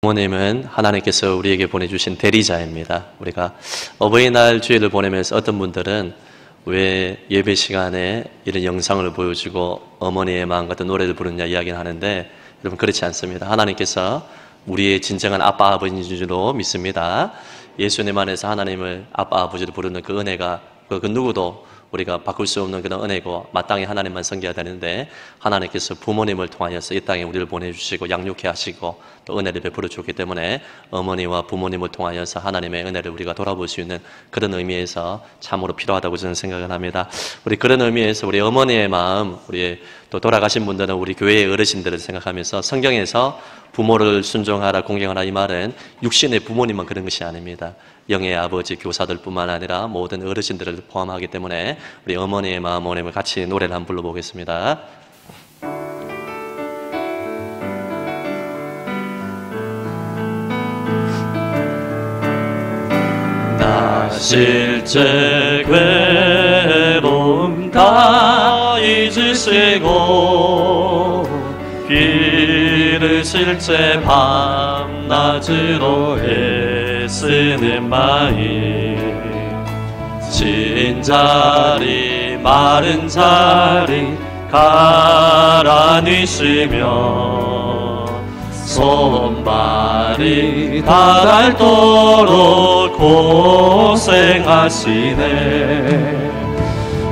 부모님은 하나님께서 우리에게 보내주신 대리자입니다. 우리가 어버이날 주일을 보내면서 어떤 분들은 왜 예배 시간에 이런 영상을 보여주고 어머니의 마음 같은 노래를 부르느냐 이야기를 하는데, 여러분 그렇지 않습니다. 하나님께서 우리의 진정한 아빠 아버지인 줄로 믿습니다. 예수님 안에서 하나님을 아빠 아버지로 부르는 그 은혜가 그 누구도 우리가 바꿀 수 없는 그런 은혜고 마땅히 하나님만 섬겨야 되는데, 하나님께서 부모님을 통하여서 이 땅에 우리를 보내주시고 양육해 하시고 또 은혜를 베풀어 주기 때문에 어머니와 부모님을 통하여서 하나님의 은혜를 우리가 돌아볼 수 있는 그런 의미에서 참으로 필요하다고 저는 생각을 합니다. 우리 그런 의미에서 우리 어머니의 마음, 우리 또 돌아가신 분들은 우리 교회의 어르신들을 생각하면서, 성경에서 부모를 순종하라 공경하라 이 말은 육신의 부모님만 그런 것이 아닙니다. 영의 아버지, 교사들 뿐만 아니라 모든 어르신들을 포함하기 때문에 우리 어머니의 마음 오늘 같이 노래를 한번 불러보겠습니다. 나 실제 괴로움 다 잊으시고 귀를 실제 밤낮으로 애쓰는 마음, 진 자리 마른 자리 가라니시며 손발이 닳도록 고생하시네.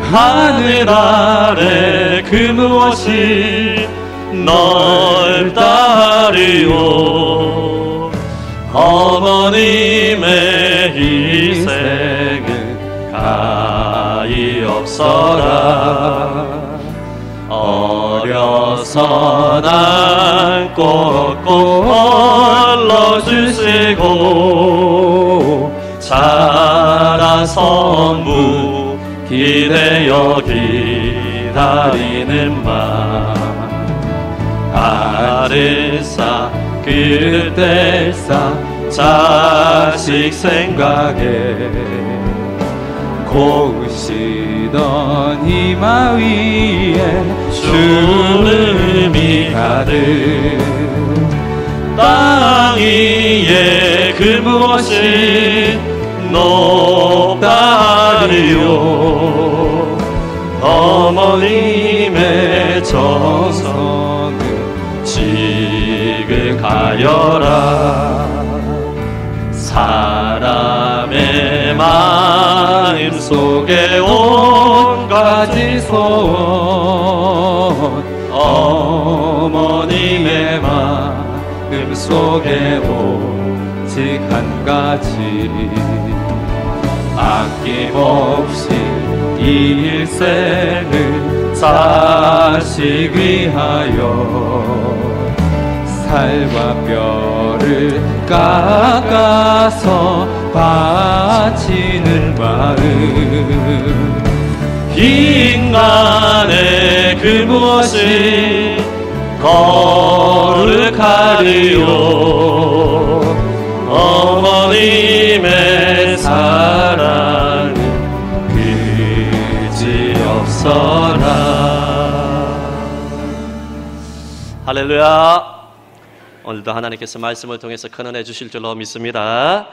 하늘 아래 그 무엇이 널 따르오. 어머님의 희생은 가히 없어라. 어려서 날 꼭꼭 올려주시고 자라서 무 기대어 기다리는 맘, 아르사 그때사 자식 생각에 고우시던 이마 위에 주름이 가득, 땅 위에 그 무엇이 높다리요. 어머님의 정성을 지극하여라. 사람의 마음 속에 온 가지 소원, 어머님의 마음 속에 오직 한 가지, 아낌없이 일생을 자식 위하여 살과 뼈를 깎아서 바치는 마음, 인간의 그 무엇이 거룩하리요. 어머님의 사랑은 그지없어라. 할렐루야. 오늘도 하나님께서 말씀을 통해서 큰 은혜 주실 줄로 믿습니다.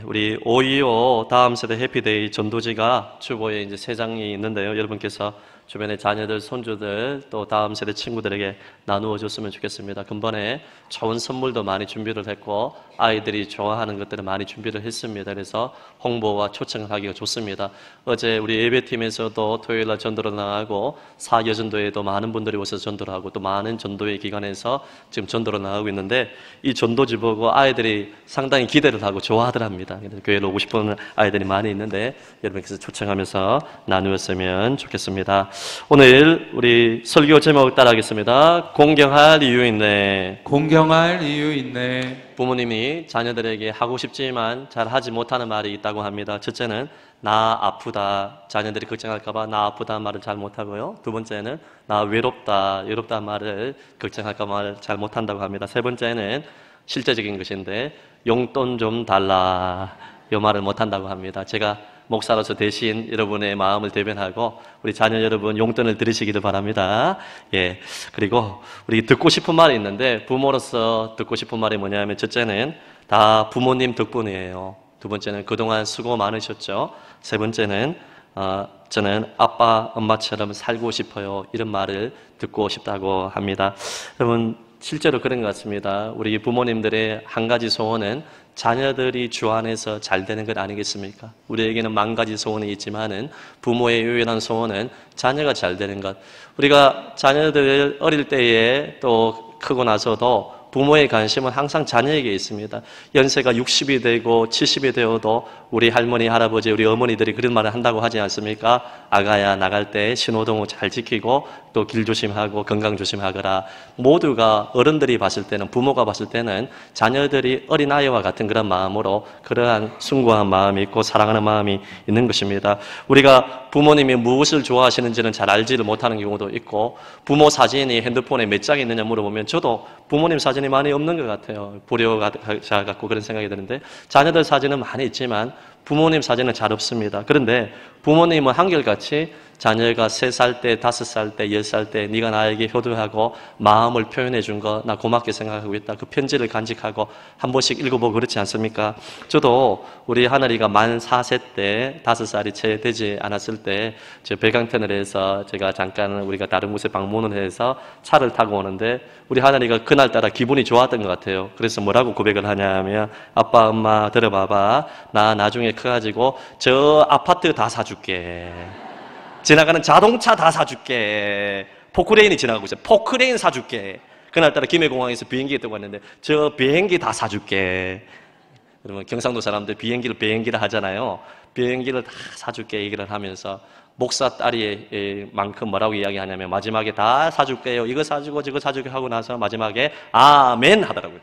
우리 525 다음 세대 해피데이 전도지가 주보에 이제 3장이 있는데요. 여러분께서 주변의 자녀들, 손주들, 또 다음 세대 친구들에게 나누어 줬으면 좋겠습니다. 근본에 좋은 선물도 많이 준비를 했고 아이들이 좋아하는 것들을 많이 준비를 했습니다. 그래서 홍보와 초청을 하기가 좋습니다. 어제 우리 예배팀에서도 토요일날 전도를 나가고 사여전도에도 많은 분들이 오셔서 전도를 하고 또 많은 전도회 기관에서 지금 전도를 나가고 있는데, 이 전도지 보고 아이들이 상당히 기대를 하고 좋아하더랍니다. 그래서 교회로 오고 싶은 아이들이 많이 있는데 여러분께서 초청하면서 나누었으면 좋겠습니다. 오늘 우리 설교 제목 따라하겠습니다. 공경할 이유 있네. 공경할 이유 있네. 부모님이 자녀들에게 하고 싶지만 잘 하지 못하는 말이 있다고 합니다. 첫째는 나 아프다. 자녀들이 걱정할까봐 나 아프다 말을 잘 못하고요. 두 번째는 나 외롭다. 외롭다 말을 걱정할까 말을 잘 못한다고 합니다. 세 번째는 실제적인 것인데 용돈 좀 달라. 이 말을 못한다고 합니다. 제가 목사로서 대신 여러분의 마음을 대변하고 우리 자녀 여러분 용돈을 드리시기를 바랍니다. 예. 그리고 우리 듣고 싶은 말이 있는데 부모로서 듣고 싶은 말이 뭐냐면 첫째는 다 부모님 덕분이에요. 두 번째는 그동안 수고 많으셨죠. 세 번째는 저는 아빠, 엄마처럼 살고 싶어요. 이런 말을 듣고 싶다고 합니다. 여러분 실제로 그런 것 같습니다. 우리 부모님들의 한 가지 소원은 자녀들이 주 안에서 잘 되는 것 아니겠습니까? 우리에게는 만 가지 소원이 있지만은 부모의 유일한 소원은 자녀가 잘 되는 것. 우리가 자녀들 어릴 때에 또 크고 나서도 부모의 관심은 항상 자녀에게 있습니다. 연세가 60이 되고 70이 되어도 우리 할머니, 할아버지, 우리 어머니들이 그런 말을 한다고 하지 않습니까? 아가야 나갈 때 신호등 잘 지키고 또 길 조심하고 건강 조심하거라. 모두가 어른들이 봤을 때는 부모가 봤을 때는 자녀들이 어린아이와 같은 그런 마음으로 그러한 숭고한 마음이 있고 사랑하는 마음이 있는 것입니다. 우리가 부모님이 무엇을 좋아하시는지는 잘 알지를 못하는 경우도 있고 부모 사진이 핸드폰에 몇 장이 있느냐 물어보면 저도 부모님 사진이 많이 없는 것 같아요. 불효가 같고 그런 생각이 드는데 자녀들 사진은 많이 있지만 부모님 사진은 잘 없습니다. 그런데 부모님은 한결같이 자녀가 3살 때, 5살 때, 10살 때 네가 나에게 효도하고 마음을 표현해 준 거 나 고맙게 생각하고 있다. 그 편지를 간직하고 한 번씩 읽어보고 그렇지 않습니까? 저도 우리 하늘이가 만 4세 때 5살이 채 되지 않았을 때 저 배강편을 해서 제가 잠깐 우리가 다른 곳에 방문을 해서 차를 타고 오는데 우리 하늘이가 그날따라 기분이 좋았던 것 같아요. 그래서 뭐라고 고백을 하냐면 아빠, 엄마 들어봐봐. 나 나중에 커가지고 저 아파트 다 사줄게. 지나가는 자동차 다 사줄게. 포크레인이 지나가고 있어요. 포크레인 사줄게. 그날따라 김해공항에서 비행기에 타고 왔는데 저 비행기 다 사줄게. 그러면 경상도 사람들 비행기를 하잖아요. 비행기를 다 사줄게 얘기를 하면서 목사 딸이 만큼 뭐라고 이야기하냐면 마지막에 다 사줄게요. 이거 사주고 저거 사주고 하고 나서 마지막에 아멘 하더라고요.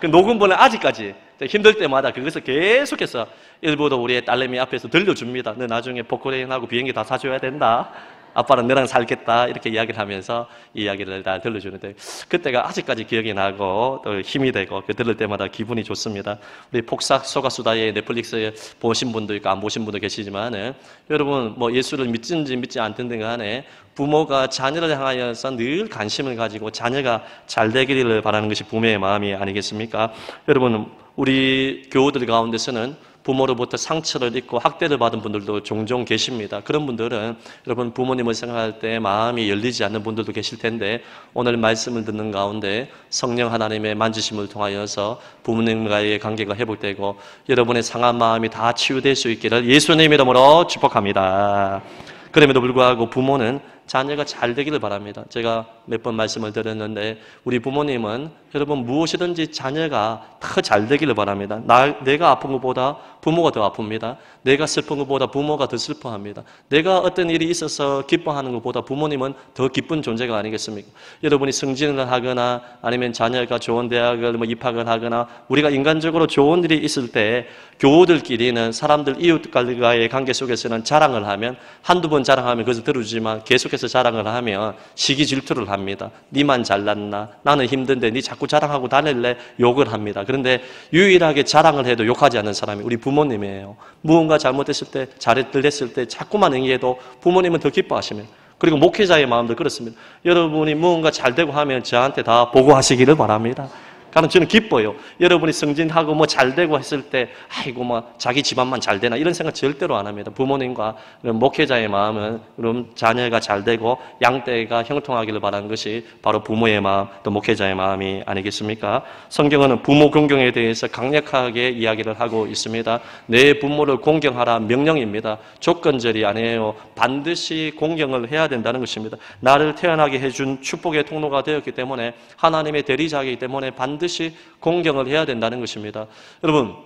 그 녹음본을 아직까지 힘들 때마다 그것을 계속해서 일부도 우리의 딸내미 앞에서 들려줍니다. 너 나중에 포크레인하고 비행기 다 사줘야 된다. 아빠는 너랑 살겠다. 이렇게 이야기를 하면서 이 이야기를 다 들려주는데 그때가 아직까지 기억이 나고 또 힘이 되고 그 들을 때마다 기분이 좋습니다. 우리 폭삭 소가수다의 넷플릭스에 보신 분도 있고 안 보신 분도 계시지만은 여러분 뭐 예수를 믿든지 믿지 않든지 간에 부모가 자녀를 향하여서 늘 관심을 가지고 자녀가 잘 되기를 바라는 것이 부모의 마음이 아니겠습니까? 여러분 우리 교우들 가운데서는 부모로부터 상처를 입고 학대를 받은 분들도 종종 계십니다. 그런 분들은 여러분 부모님을 생각할 때 마음이 열리지 않는 분들도 계실 텐데 오늘 말씀을 듣는 가운데 성령 하나님의 만지심을 통하여서 부모님과의 관계가 회복되고 여러분의 상한 마음이 다 치유될 수 있기를 예수님 이름으로 축복합니다. 그럼에도 불구하고 부모는 자녀가 잘 되기를 바랍니다. 제가 몇 번 말씀을 드렸는데 우리 부모님은 여러분 무엇이든지 자녀가 더 잘 되기를 바랍니다. 내가 아픈 것보다 부모가 더 아픕니다. 내가 슬픈 것보다 부모가 더 슬퍼합니다. 내가 어떤 일이 있어서 기뻐하는 것보다 부모님은 더 기쁜 존재가 아니겠습니까? 여러분이 승진을 하거나 아니면 자녀가 좋은 대학을 입학을 하거나 우리가 인간적으로 좋은 일이 있을 때 교우들끼리는 사람들 이웃과의 관계 속에서는 자랑을 하면 한두 번 자랑하면 그것을 들어주지만 계속해서 자랑을 하면 시기 질투를 합니다. 니만 잘났나? 나는 힘든데 니 자꾸 자랑하고 다닐래? 욕을 합니다. 그런데 유일하게 자랑을 해도 욕하지 않는 사람이 우리 부모님이에요. 무언가 잘못했을 때, 잘했을 때 자꾸만 응해도 부모님은 더 기뻐하십니다. 그리고 목회자의 마음도 그렇습니다. 여러분이 무언가 잘 되고 하면 저한테 다 보고하시기를 바랍니다. कारण 저는 기뻐요. 여러분이 승진하고 뭐 잘 되고 했을 때 아이고 뭐 자기 집안만 잘 되나 이런 생각 절대로 안 합니다. 부모님과 목회자의 마음은 그럼 자녀가 잘 되고 양떼가 형통하기를 바라는 것이 바로 부모의 마음 또 목회자의 마음이 아니겠습니까? 성경은 부모 공경에 대해서 강력하게 이야기를 하고 있습니다. 내 부모를 공경하라 명령입니다. 조건절이 아니에요. 반드시 공경을 해야 된다는 것입니다. 나를 태어나게 해준 축복의 통로가 되었기 때문에 하나님의 대리자이기 때문에 반드시 공경을 해야 된다는 것입니다. 여러분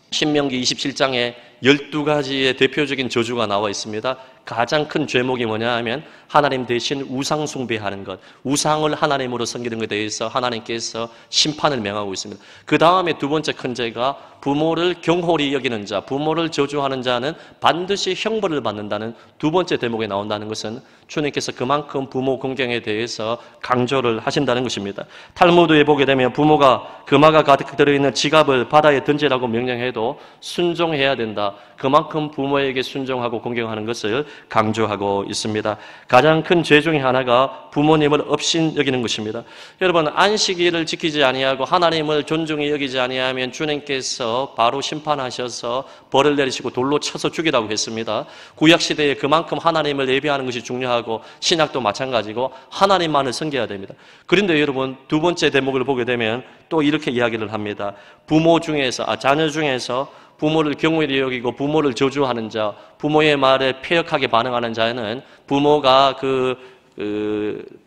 신명기 27장에 12가지의 대표적인 저주가 나와 있습니다. 가장 큰 죄목이 뭐냐 하면 하나님 대신 우상 숭배하는 것, 우상을 하나님으로 섬기는 것에 대해서 하나님께서 심판을 명하고 있습니다. 그 다음에 두 번째 큰 죄가 부모를 경홀히 여기는 자, 부모를 저주하는 자는 반드시 형벌을 받는다는 두 번째 대목에 나온다는 것은 주님께서 그만큼 부모 공경에 대해서 강조를 하신다는 것입니다. 탈무드에 보게 되면 부모가 금화가 가득 들어있는 지갑을 바다에 던지라고 명령해도 순종해야 된다. 그만큼 부모에게 순종하고 공경하는 것을 강조하고 있습니다. 가장 큰 죄 중에 하나가 부모님을 업신 여기는 것입니다. 여러분, 안식일을 지키지 아니하고 하나님을 존중히 여기지 아니하면 주님께서 바로 심판하셔서 벌을 내리시고 돌로 쳐서 죽이라고 했습니다. 구약시대에 그만큼 하나님을 예배하는 것이 중요하고 신약도 마찬가지고 하나님만을 섬겨야 됩니다. 그런데 여러분, 두 번째 대목을 보게 되면 또 이렇게 이야기를 합니다. 부모 중에서, 자녀 중에서 부모를 경홀히 여기고 부모를 저주하는 자, 부모의 말에 패역하게 반응하는 자는 부모가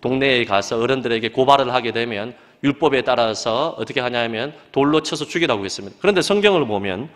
동네에 가서 어른들에게 고발을 하게 되면 율법에 따라서 어떻게 하냐면 돌로 쳐서 죽이라고 했습니다. 그런데 성경을 보면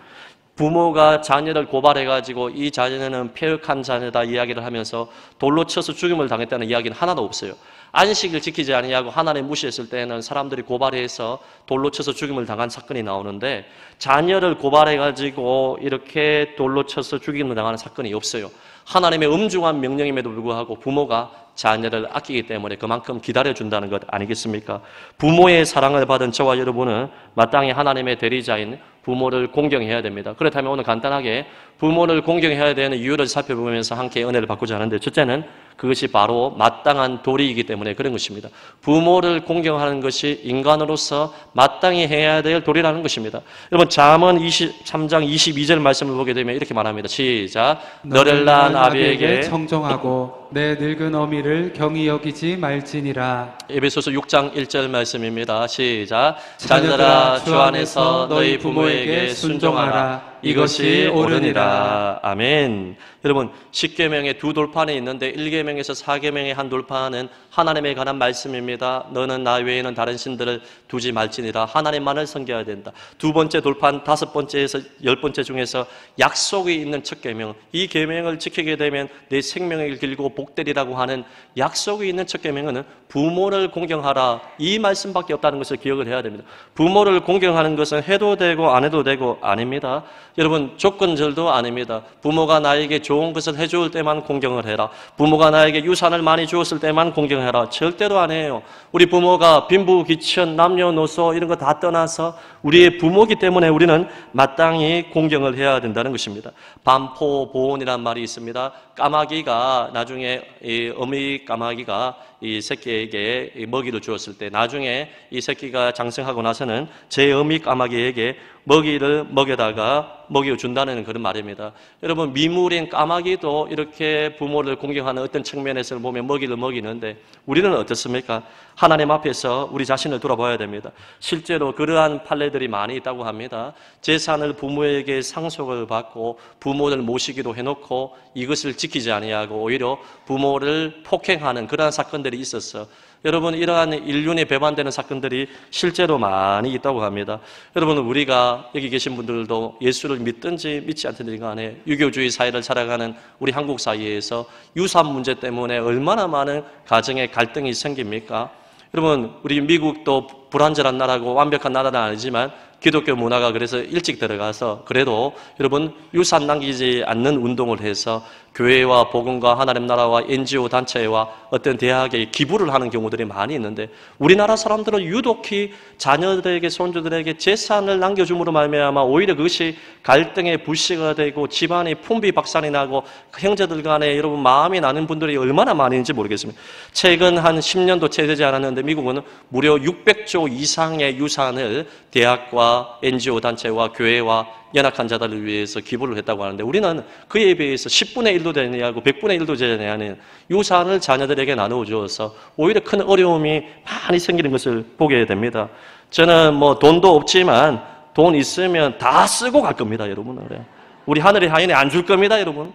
부모가 자녀를 고발해가지고 이 자녀는 패역한 자녀다 이야기를 하면서 돌로 쳐서 죽임을 당했다는 이야기는 하나도 없어요. 안식을 지키지 아니하고 하나님 무시했을 때는 사람들이 고발해서 돌로 쳐서 죽임을 당한 사건이 나오는데 자녀를 고발해가지고 이렇게 돌로 쳐서 죽임을 당하는 사건이 없어요. 하나님의 엄중한 명령임에도 불구하고 부모가 자녀를 아끼기 때문에 그만큼 기다려준다는 것 아니겠습니까? 부모의 사랑을 받은 저와 여러분은 마땅히 하나님의 대리자인 부모를 공경해야 됩니다. 그렇다면 오늘 간단하게 부모를 공경해야 되는 이유를 살펴보면서 함께 은혜를 받고자 하는데, 첫째는 그것이 바로 마땅한 도리이기 때문에 그런 것입니다. 부모를 공경하는 것이 인간으로서 마땅히 해야 될 도리라는 것입니다. 여러분, 잠언 23장 22절 말씀을 보게 되면 이렇게 말합니다. 시작. 너를 낳은 아비에게 청종하고 내 늙은 어미를 경히 여기지 말지니라. 에베소서 6장 1절 말씀입니다. 시작. 자녀들아, 주 안에서 너희 부모에게 순종하라. 이것이 옳으니라. 아멘. 여러분, 10계명의 두 돌판이 있는데 1계명에서 4계명의 한 돌판은 하나님에 관한 말씀입니다. 너는 나 외에는 다른 신들을 두지 말지니라. 하나님만을 섬겨야 된다. 두 번째 돌판 5번째에서 10번째 중에서 약속이 있는 첫 계명, 이 계명을 지키게 되면 내 생명을 길고 복되리라고 하는 약속이 있는 첫 계명은 부모를 공경하라, 이 말씀밖에 없다는 것을 기억을 해야 됩니다. 부모를 공경하는 것은 해도 되고 안 해도 되고 아닙니다. 여러분, 조건절도 아닙니다. 부모가 나에게 좋은 것을 해줄 때만 공경을 해라. 부모가 나에게 유산을 많이 주었을 때만 공경해라. 절대로 안 해요. 우리 부모가 빈부귀천, 남녀노소 이런 거 다 떠나서 우리의 부모기 때문에 우리는 마땅히 공경을 해야 된다는 것입니다. 반포보온이라는 말이 있습니다. 까마귀가 나중에 이 어미 까마귀가 이 새끼에게 먹이를 주었을 때 나중에 이 새끼가 장성하고 나서는 제 어미 까마귀에게 먹이를 먹여준다는 그런 말입니다. 여러분, 미물인 까마귀도 이렇게 부모를 공경하는 어떤 측면에서 보면 먹이를 먹이는데 우리는 어떻습니까? 하나님 앞에서 우리 자신을 돌아봐야 됩니다. 실제로 그러한 판례들이 많이 있다고 합니다. 재산을 부모에게 상속을 받고 부모를 모시기도 해놓고 이것을 지키지 아니하고 오히려 부모를 폭행하는 그러한 사건들이 있었어. 여러분, 이러한 인륜에 배반되는 사건들이 실제로 많이 있다고 합니다. 여러분, 우리가 여기 계신 분들도 예수를 믿든지 믿지 않든지 간에 유교주의 사회를 살아가는 우리 한국 사회에서 유산 문제 때문에 얼마나 많은 가정에 갈등이 생깁니까? 여러분, 우리 미국도 불완전한 나라고 완벽한 나라는 아니지만 기독교 문화가 그래서 일찍 들어가서 그래도 여러분 유산 남기지 않는 운동을 해서 교회와 복음과 하나님 나라와 NGO 단체와 어떤 대학에 기부를 하는 경우들이 많이 있는데 우리나라 사람들은 유독히 자녀들에게 손주들에게 재산을 남겨줌으로 말미암아 오히려 그것이 갈등의 불씨가 되고 집안이 풍비박산이 나고 형제들 간에 여러분 마음이 나는 분들이 얼마나 많은지 모르겠습니다. 최근 한 10년도 채 되지 않았는데 미국은 무려 600조 이상의 유산을 대학과 NGO 단체와 교회와 연약한 자들을 위해서 기부를 했다고 하는데 우리는 그에 비해서 10분의 1도 되지 않고 100분의 1도 되지 않는 유산을 자녀들에게 나누어 주어서 오히려 큰 어려움이 많이 생기는 것을 보게 됩니다. 저는 뭐 돈도 없지만 돈 있으면 다 쓰고 갈 겁니다, 여러분. 우리 하늘의 하인이 안 줄 겁니다, 여러분.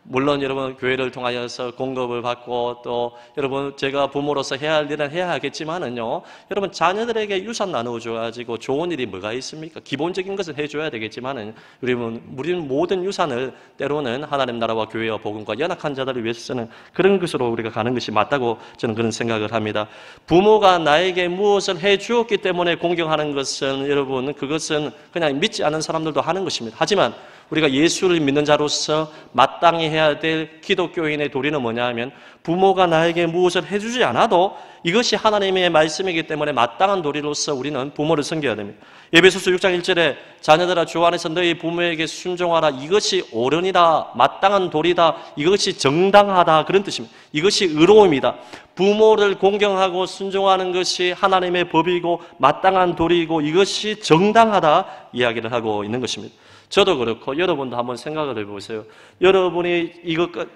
물론 여러분 교회를 통하여서 공급을 받고 또 여러분 제가 부모로서 해야 할 일은 해야 하겠지만은요, 여러분 자녀들에게 유산 나누어줘 가지고 좋은 일이 뭐가 있습니까? 기본적인 것은 해줘야 되겠지만은 우리는 모든 유산을 때로는 하나님 나라와 교회와 복음과 연약한 자들을 위해서 쓰는 그런 것으로 우리가 가는 것이 맞다고 저는 그런 생각을 합니다. 부모가 나에게 무엇을 해주었기 때문에 공경하는 것은 여러분 그것은 그냥 믿지 않는 사람들도 하는 것입니다. 하지만 우리가 예수를 믿는 자로서 마땅히 해야 될 기독교인의 도리는 뭐냐 하면 부모가 나에게 무엇을 해주지 않아도 이것이 하나님의 말씀이기 때문에 마땅한 도리로서 우리는 부모를 섬겨야 됩니다. 에베소서 6장 1절에 자녀들아 주 안에서 너희 부모에게 순종하라. 이것이 옳으니라. 마땅한 도리다. 이것이 정당하다. 그런 뜻입니다. 이것이 의로움이다. 부모를 공경하고 순종하는 것이 하나님의 법이고 마땅한 도리이고 이것이 정당하다 이야기를 하고 있는 것입니다. 저도 그렇고 여러분도 한번 생각을 해보세요. 여러분이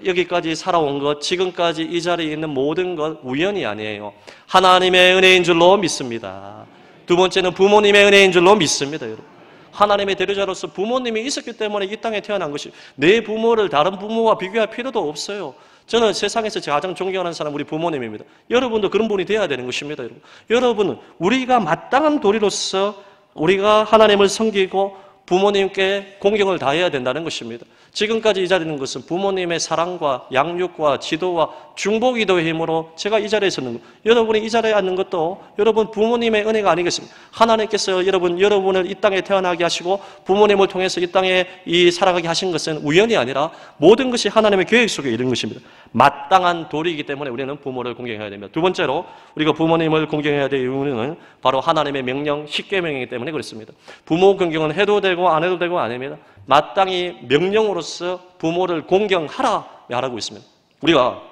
여기까지 살아온 것, 지금까지 이 자리에 있는 모든 것 우연이 아니에요. 하나님의 은혜인 줄로 믿습니다. 두 번째는 부모님의 은혜인 줄로 믿습니다. 여러분. 하나님의 대리자로서 부모님이 있었기 때문에 이 땅에 태어난 것이, 내 부모를 다른 부모와 비교할 필요도 없어요. 저는 세상에서 가장 존경하는 사람 우리 부모님입니다. 여러분도 그런 분이 되어야 되는 것입니다. 여러분은 우리가 마땅한 도리로서 우리가 하나님을 섬기고 부모님께 공경을 다해야 된다는 것입니다. 지금까지 이 자리에 있는 것은 부모님의 사랑과 양육과 지도와 중보기도의 힘으로 제가 이 자리에 있었는 것, 여러분이 이 자리에 앉는 것도 여러분 부모님의 은혜가 아니겠습니까? 하나님께서 여러분을 이 땅에 태어나게 하시고 부모님을 통해서 이 땅에 살아가게 하신 것은 우연이 아니라 모든 것이 하나님의 계획 속에 이른 것입니다. 마땅한 도리이기 때문에 우리는 부모를 공경해야 됩니다. 두 번째로 우리가 부모님을 공경해야 될 이유는 바로 하나님의 명령, 십계명이기 때문에 그렇습니다. 부모 공경은 해도 되고 안 해도 되고 아닙니다. 마땅히 명령으로서 부모를 공경하라 말하고 있습니다. 우리가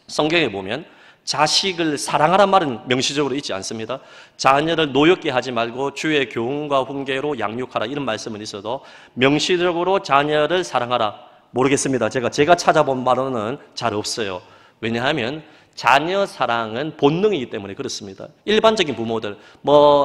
성경에 보면 자식을 사랑하란 말은 명시적으로 있지 않습니다. 자녀를 노엽게 하지 말고 주의 교훈과 훈계로 양육하라 이런 말씀은 있어도 명시적으로 자녀를 사랑하라 모르겠습니다. 제가 찾아본 바로는 잘 없어요. 왜냐하면 자녀 사랑은 본능이기 때문에 그렇습니다. 일반적인 부모들,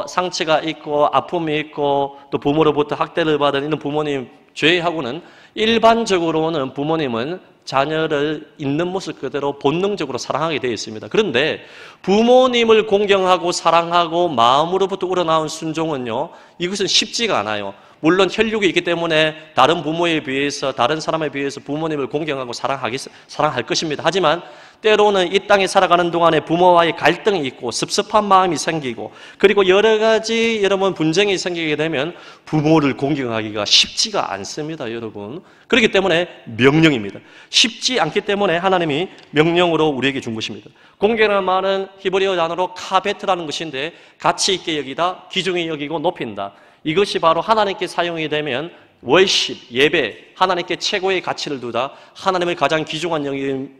상처가 있고 아픔이 있고 또 부모로부터 학대를 받은 이런 부모님 제외하고는 일반적으로는 부모님은 자녀를 있는 모습 그대로 본능적으로 사랑하게 되어 있습니다. 그런데 부모님을 공경하고 사랑하고 마음으로부터 우러나온 순종은요, 이것은 쉽지가 않아요. 물론 혈육이 있기 때문에 다른 부모에 비해서 다른 사람에 비해서 부모님을 공경하고 사랑할 것입니다. 하지만 때로는 이 땅에 살아가는 동안에 부모와의 갈등이 있고 섭섭한 마음이 생기고 그리고 여러 가지 여러분 분쟁이 생기게 되면 부모를 공경하기가 쉽지가 않습니다. 여러분. 그렇기 때문에 명령입니다. 쉽지 않기 때문에 하나님이 명령으로 우리에게 준 것입니다. 공경이라는 말은 히브리어 단어로 카베트라는 것인데 가치 있게 여기다, 귀중히 여기고 높인다. 이것이 바로 하나님께 사용이 되면 월십, 예배, 하나님께 최고의 가치를 두다, 하나님을 가장 귀중한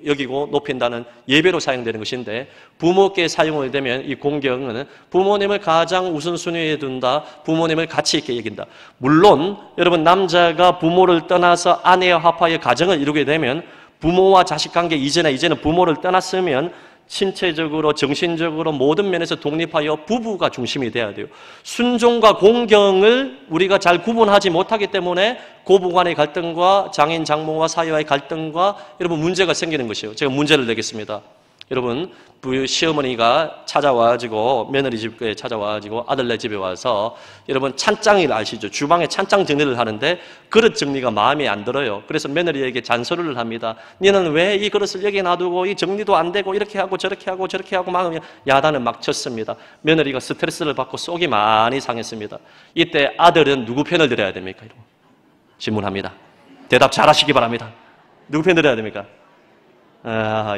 여기고 높인다는 예배로 사용되는 것인데 부모께 사용이 되면 이 공경은 부모님을 가장 우선순위에 둔다, 부모님을 가치 있게 여긴다. 물론 여러분 남자가 부모를 떠나서 아내와 합하여 가정을 이루게 되면 부모와 자식 관계 이제는 부모를 떠났으면 신체적으로 정신적으로 모든 면에서 독립하여 부부가 중심이 돼야 돼요. 순종과 공경을 우리가 잘 구분하지 못하기 때문에 고부 간의 갈등과 장인 장모와 사이와의 갈등과 여러분 문제가 생기는 것이에요. 제가 문제를 내겠습니다. 여러분 시어머니가 찾아와가지고 며느리 집에 찾아와가지고 아들네 집에 와서 여러분 찬장일 아시죠? 주방에 찬장 정리를 하는데 그릇 정리가 마음에 안 들어요. 그래서 며느리에게 잔소리를 합니다. 너는 왜 이 그릇을 여기 놔두고 이 정리도 안 되고 이렇게 하고 저렇게 하고 막 야단을 막 쳤습니다. 며느리가 스트레스를 받고 속이 많이 상했습니다. 이때 아들은 누구 편을 들어야 됩니까? 질문합니다. 대답 잘하시기 바랍니다. 누구 편 들어야 됩니까?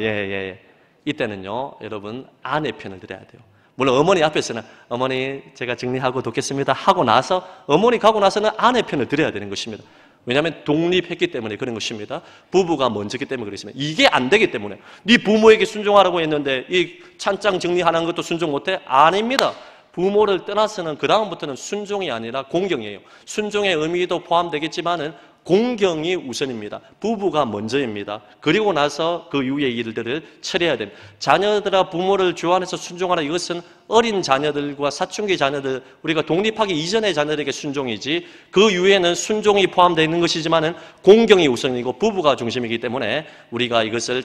예. 이때는요, 여러분 아내 편을 들어야 돼요. 물론 어머니 앞에서는 어머니 제가 정리하고 돕겠습니다 하고 나서 어머니 가고 나서는 아내 편을 들어야 되는 것입니다. 왜냐하면 독립했기 때문에 그런 것입니다. 부부가 먼저기 때문에 그렇습니다. 이게 안 되기 때문에 네 부모에게 순종하라고 했는데 이 찬장 정리하는 것도 순종 못해? 아닙니다. 부모를 떠나서는 그 다음부터는 순종이 아니라 공경이에요. 순종의 의미도 포함되겠지만은 공경이 우선입니다. 부부가 먼저입니다. 그리고 나서 그 이후의 일들을 처리해야 됩니다. 자녀들아 부모를 주 안에서 순종하라. 이것은 어린 자녀들과 사춘기 자녀들, 우리가 독립하기 이전의 자녀들에게 순종이지 그 이후에는 순종이 포함되어 있는 것이지만은 공경이 우선이고 부부가 중심이기 때문에 우리가 이것을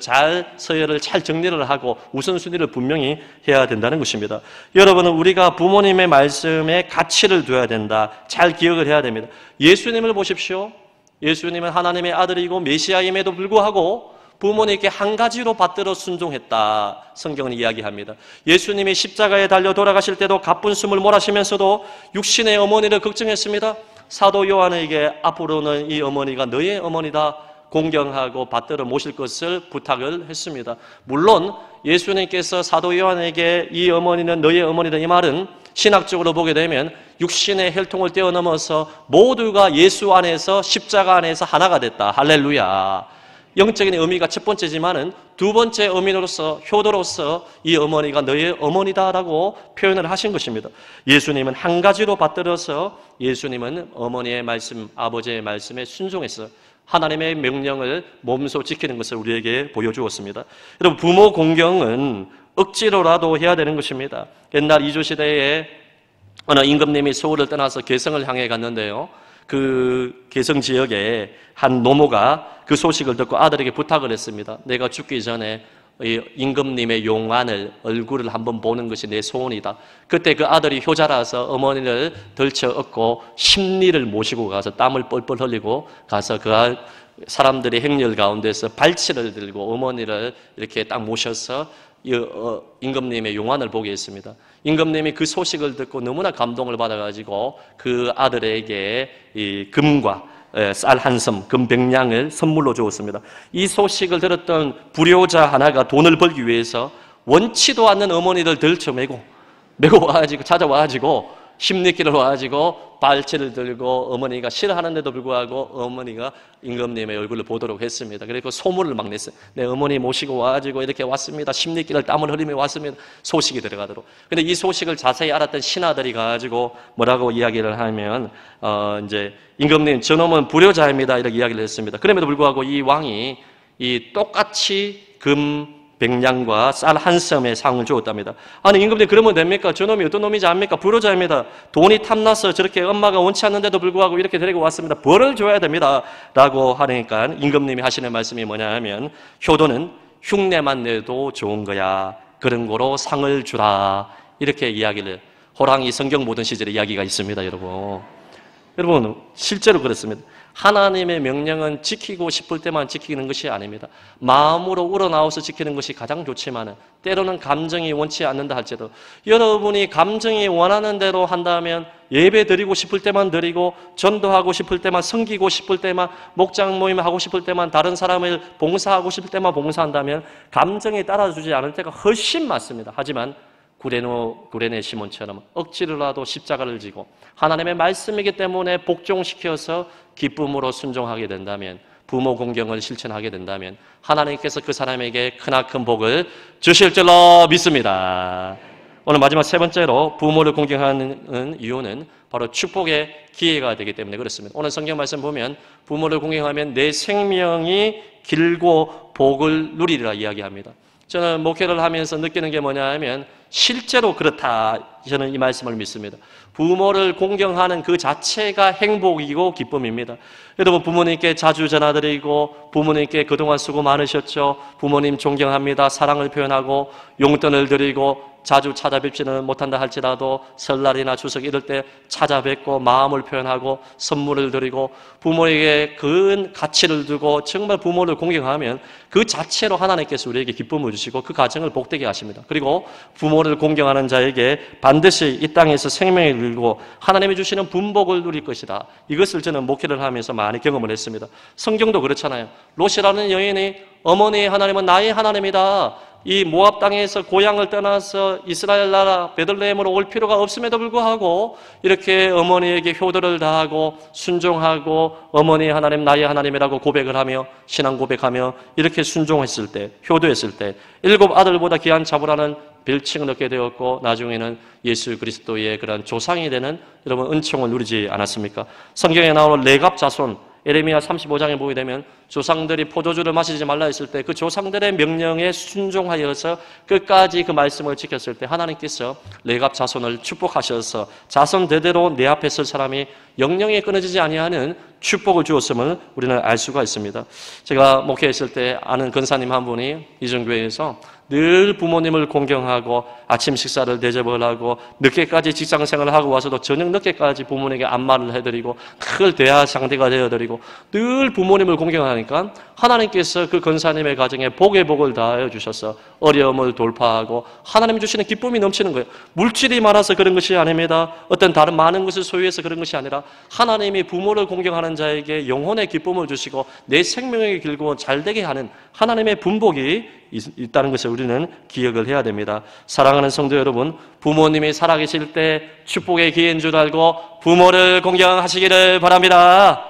서열을 잘 정리를 하고 우선순위를 분명히 해야 된다는 것입니다. 여러분은 우리가 부모님의 말씀에 가치를 둬야 된다. 잘 기억을 해야 됩니다. 예수님을 보십시오. 예수님은 하나님의 아들이고 메시아임에도 불구하고 부모님께 한 가지로 받들어 순종했다. 성경은 이야기합니다. 예수님이 십자가에 달려 돌아가실 때도 가쁜 숨을 몰아쉬면서도 육신의 어머니를 걱정했습니다. 사도 요한에게 앞으로는 이 어머니가 너의 어머니다 공경하고 받들어 모실 것을 부탁을 했습니다. 물론 예수님께서 사도 요한에게 이 어머니는 너의 어머니다 이 말은 신학적으로 보게 되면 육신의 혈통을 뛰어넘어서 모두가 예수 안에서 십자가 안에서 하나가 됐다. 할렐루야. 영적인 의미가 첫 번째지만은 두 번째 의미로서 효도로서 이 어머니가 너의 어머니다라고 표현을 하신 것입니다. 예수님은 한 가지로 받들어서 예수님은 어머니의 말씀, 아버지의 말씀에 순종해서 하나님의 명령을 몸소 지키는 것을 우리에게 보여주었습니다. 여러분, 부모 공경은 억지로라도 해야 되는 것입니다. 옛날 이조시대에 어느 임금님이 서울을 떠나서 개성을 향해 갔는데요. 그 개성 지역에 한 노모가 그 소식을 듣고 아들에게 부탁을 했습니다. 내가 죽기 전에 임금님의 용안을, 얼굴을 한번 보는 것이 내 소원이다. 그때 그 아들이 효자라서 어머니를 덜쳐 업고 심리를 모시고 가서 땀을 뻘뻘 흘리고 가서 그 사람들의 행렬 가운데서 발치를 들고 어머니를 이렇게 딱 모셔서 임금님의 용안을 보게 했습니다. 임금님이 그 소식을 듣고 너무나 감동을 받아가지고 그 아들에게 이 금과 쌀 한 섬, 금 100냥을 선물로 주었습니다. 이 소식을 들었던 불효자 하나가 돈을 벌기 위해서 원치도 않는 어머니를 들쳐매고 와가지고 찾아와가지고 심리길을 와가지고 발치를 들고 어머니가 싫어하는데도 불구하고 어머니가 임금님의 얼굴을 보도록 했습니다. 그리고 소문을 막 냈어요. 내 어머니 모시고 와가지고 이렇게 왔습니다. 심리길을 땀을 흘리며 왔습니다. 소식이 들어가도록. 근데 이 소식을 자세히 알았던 신하들이 가지고 뭐라고 이야기를 하면 이제 임금님 저놈은 불효자입니다. 이렇게 이야기를 했습니다. 그럼에도 불구하고 이 왕이 이 똑같이 금 100냥과 쌀 한 섬의 상을 주었답니다. 아니 임금님 그러면 됩니까? 저놈이 어떤 놈이지 않습니까? 불효자입니다. 돈이 탐나서 저렇게 엄마가 원치 않는데도 불구하고 이렇게 데리고 왔습니다. 벌을 줘야 됩니다. 라고 하니까 임금님이 하시는 말씀이 뭐냐 하면 효도는 흉내만 내도 좋은 거야. 그런 거로 상을 주라. 이렇게 이야기를 호랑이 성경 보던 시절에 이야기가 있습니다. 여러분 실제로 그렇습니다. 하나님의 명령은 지키고 싶을 때만 지키는 것이 아닙니다. 마음으로 우러나와서 지키는 것이 가장 좋지만 때로는 감정이 원치 않는다 할지라도 여러분이 감정이 원하는 대로 한다면 예배 드리고 싶을 때만 드리고 전도하고 싶을 때만 섬기고 싶을 때만 목장 모임 하고 싶을 때만 다른 사람을 봉사하고 싶을 때만 봉사한다면 감정이 따라주지 않을 때가 훨씬 많습니다. 하지만 구레네 시몬처럼 억지로라도 십자가를 지고 하나님의 말씀이기 때문에 복종시켜서 기쁨으로 순종하게 된다면 부모 공경을 실천하게 된다면 하나님께서 그 사람에게 크나큰 복을 주실 줄로 믿습니다. 오늘 마지막 세 번째로 부모를 공경하는 이유는 바로 축복의 기회가 되기 때문에 그렇습니다. 오늘 성경 말씀 보면 부모를 공경하면 내 생명이 길고 복을 누리리라 이야기합니다. 저는 목회를 하면서 느끼는 게 뭐냐 하면 실제로 그렇다. 저는 이 말씀을 믿습니다. 부모를 공경하는 그 자체가 행복이고 기쁨입니다. 여러분 부모님께 자주 전화드리고 부모님께 그동안 수고 많으셨죠. 부모님 존경합니다. 사랑을 표현하고 용돈을 드리고 자주 찾아뵙지는 못한다 할지라도 설날이나 추석 이럴 때 찾아뵙고 마음을 표현하고 선물을 드리고 부모에게 큰 가치를 두고 정말 부모를 공경하면 그 자체로 하나님께서 우리에게 기쁨을 주시고 그 가정을 복되게 하십니다. 그리고 부모를 공경하는 자에게 반드시 이 땅에서 생명을 누리고 하나님이 주시는 분복을 누릴 것이다. 이것을 저는 목회를 하면서 많이 경험을 했습니다. 성경도 그렇잖아요. 롯이라는 여인이 어머니의 하나님은 나의 하나님이다. 이 모압 땅에서 고향을 떠나서 이스라엘 나라 베들레헴으로 올 필요가 없음에도 불구하고 이렇게 어머니에게 효도를 다하고 순종하고 어머니 하나님 나의 하나님이라고 고백을 하며 신앙 고백하며 이렇게 순종했을 때 효도했을 때 7 아들보다 귀한 자부라는 별칭을 얻게 되었고 나중에는 예수 그리스도의 그런 조상이 되는 여러분 은총을 누리지 않았습니까? 성경에 나오는 레갑 자손 에레미야 35장에 보게 되면 조상들이 포도주를 마시지 말라 했을 때 그 조상들의 명령에 순종하여서 끝까지 그 말씀을 지켰을 때 하나님께서 레갑 자손을 축복하셔서 자손 대대로 내 앞에 설 사람이 영영에 끊어지지 아니하는 축복을 주었음을 우리는 알 수가 있습니다. 제가 목회했을 때 아는 권사님 한 분이 이전교회에서 늘 부모님을 공경하고 아침 식사를 대접을 하고 늦게까지 직장 생활을 하고 와서도 저녁 늦게까지 부모님에게 안마를 해드리고 늘 대화 상대가 되어드리고 늘 부모님을 공경하니까 하나님께서 그 권사님의 가정에 복의 복을 다하여 주셔서 어려움을 돌파하고 하나님 주시는 기쁨이 넘치는 거예요. 물질이 많아서 그런 것이 아닙니다. 어떤 다른 많은 것을 소유해서 그런 것이 아니라 하나님이 부모를 공경하는 자에게 영혼의 기쁨을 주시고 내 생명의 길고 잘되게 하는 하나님의 분복이 있다는 것을 우리는 기억을 해야 됩니다. 사랑하는 성도 여러분, 부모님이 살아계실 때 축복의 기회인 줄 알고 부모를 공경하시기를 바랍니다.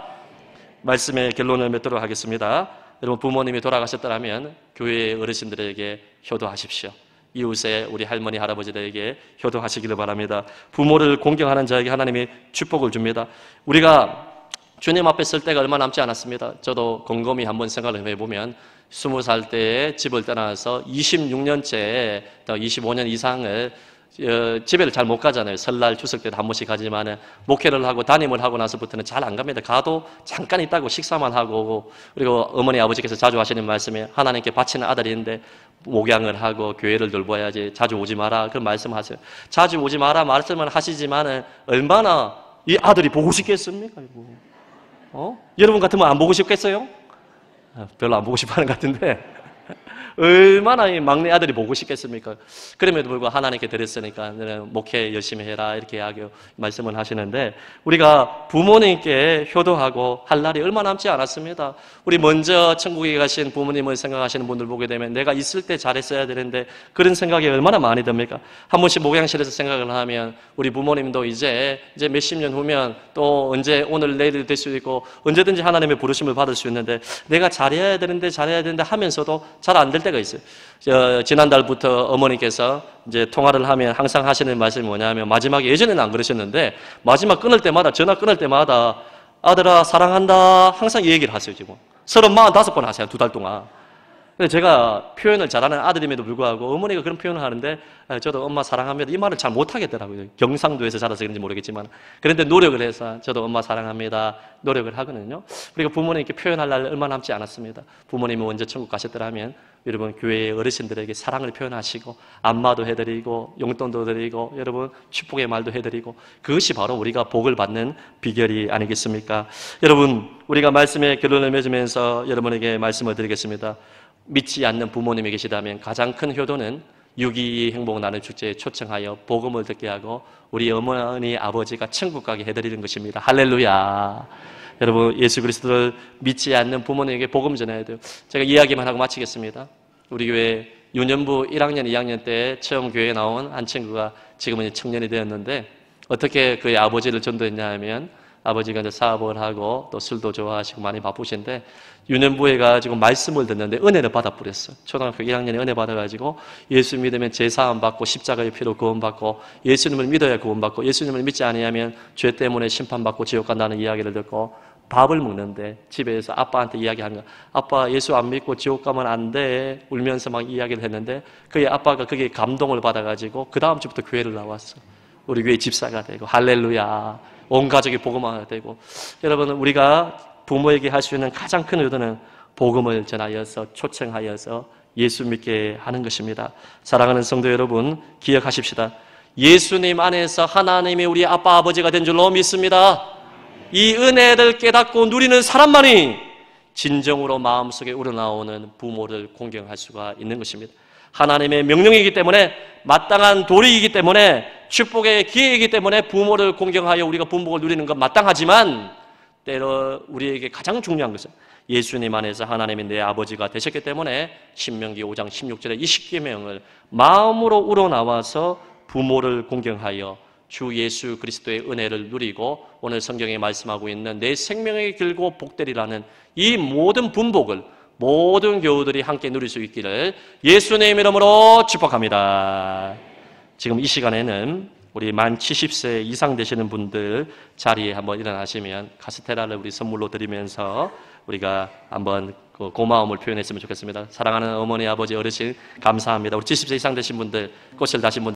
말씀의 결론을 맺도록 하겠습니다. 여러분, 부모님이 돌아가셨더라면 교회의 어르신들에게 효도하십시오. 이웃의 우리 할머니, 할아버지들에게 효도하시기를 바랍니다. 부모를 공경하는 자에게 하나님이 축복을 줍니다. 우리가 주님 앞에 설 때가 얼마 남지 않았습니다. 저도 곰곰이 한번 생각을 해보면 20살 때에 집을 떠나서 26년째, 25년 이상을 집에를 잘 못 가잖아요. 설날, 추석 때도 한 번씩 가지만 목회를 하고 담임을 하고 나서부터는 잘 안 갑니다. 가도 잠깐 있다고 식사만 하고 오고, 그리고 어머니 아버지께서 자주 하시는 말씀이 하나님께 바치는 아들인데 목양을 하고 교회를 돌봐야지 자주 오지 마라, 그런 말씀하세요. 자주 오지 마라 말씀을 하시지만 얼마나 이 아들이 보고 싶겠습니까? 여러분 같으면 안 보고 싶겠어요? 별로 안 보고 싶어하는 것 같은데 얼마나 이 막내 아들이 보고 싶겠습니까? 그럼에도 불구하고 하나님께 드렸으니까 너는 목회 열심히 해라 이렇게 말씀을 하시는데, 우리가 부모님께 효도하고 할 날이 얼마 남지 않았습니다. 우리 먼저 천국에 가신 부모님을 생각하시는 분들 보게 되면 내가 있을 때 잘했어야 되는데 그런 생각이 얼마나 많이 듭니까? 한 번씩 목양실에서 생각을 하면 우리 부모님도 이제 몇십 년 후면 또 언제 오늘 내일 될 수도 있고 언제든지 하나님의 부르심을 받을 수 있는데 내가 잘해야 되는데 하면서도 잘 안 될 때가 있어요. 지난달부터 어머니께서 이제 통화를 하면 항상 하시는 말씀이 뭐냐면, 마지막에 예전에는 안 그러셨는데 마지막 끊을 때마다, 전화 끊을 때마다 아들아 사랑한다 항상 이 얘기를 하세요. 지금 35번 하세요. 2달 동안. 근데 제가 표현을 잘하는 아들임에도 불구하고 어머니가 그런 표현을 하는데 저도 엄마 사랑합니다 이 말을 잘 못하겠더라고요. 경상도에서 자라서 그런지 모르겠지만, 그런데 노력을 해서 저도 엄마 사랑합니다 노력을 하거든요. 우리가 부모님께 표현할 날 얼마 남지 않았습니다. 부모님이 먼저 천국 가셨더라면 여러분 교회의 어르신들에게 사랑을 표현하시고 안마도 해드리고 용돈도 드리고 여러분 축복의 말도 해드리고, 그것이 바로 우리가 복을 받는 비결이 아니겠습니까? 여러분, 우리가 말씀의 결론을 맺으면서 여러분에게 말씀을 드리겠습니다. 믿지 않는 부모님이 계시다면 가장 큰 효도는 6.22 행복 나눔 축제에 초청하여 복음을 듣게 하고 우리 어머니 아버지가 천국 가게 해드리는 것입니다. 할렐루야. 여러분, 예수 그리스도를 믿지 않는 부모님에게 복음 전해야 돼요. 제가 이야기만 하고 마치겠습니다. 우리 교회 유년부 1학년, 2학년 때 처음 교회에 나온 한 친구가 지금은 청년이 되었는데, 어떻게 그의 아버지를 전도했냐 하면, 아버지가 이제 사업을 하고 또 술도 좋아하시고 많이 바쁘신데 유년부에 가지고 말씀을 듣는데 은혜를 받아 버렸어요. 초등학교 1학년에 은혜 받아가지고 예수 믿으면 제사함 받고 십자가의 피로 구원받고 예수님을 믿어야 구원받고 예수님을 믿지 아니하면 죄 때문에 심판받고 지옥 간다는 이야기를 듣고 밥을 먹는데 집에서 아빠한테 이야기하는 거야. 아빠 예수 안 믿고 지옥 가면 안 돼. 울면서 막 이야기를 했는데 그의 아빠가 그게 감동을 받아가지고 그 다음 주부터 교회를 나왔어. 우리 교회 집사가 되고 할렐루야. 온 가족이 복음화가 되고. 여러분, 우리가 부모에게 할 수 있는 가장 큰 의도는 복음을 전하여서 초청하여서 예수 믿게 하는 것입니다. 사랑하는 성도 여러분, 기억하십시다. 예수님 안에서 하나님이 우리 아빠 아버지가 된 줄로 믿습니다. 이 은혜를 깨닫고 누리는 사람만이 진정으로 마음속에 우러나오는 부모를 공경할 수가 있는 것입니다. 하나님의 명령이기 때문에, 마땅한 도리이기 때문에, 축복의 기회이기 때문에 부모를 공경하여 우리가 분복을 누리는 건 마땅하지만, 때로 우리에게 가장 중요한 것은 예수님 안에서 하나님이 내 아버지가 되셨기 때문에 신명기 5장 16절의 이 십계명을 마음으로 우러나와서 부모를 공경하여 주 예수 그리스도의 은혜를 누리고 오늘 성경에 말씀하고 있는 내 생명의 길고 복되리라는 이 모든 분복을 모든 교우들이 함께 누릴 수 있기를 예수님 이름으로 축복합니다. 지금 이 시간에는 우리 만 70세 이상 되시는 분들 자리에 한번 일어나시면 카스테라를 우리 선물로 드리면서 우리가 한번 그 고마움을 표현했으면 좋겠습니다. 사랑하는 어머니, 아버지, 어르신 감사합니다. 우리 70세 이상 되신 분들 꽃을 다신 분들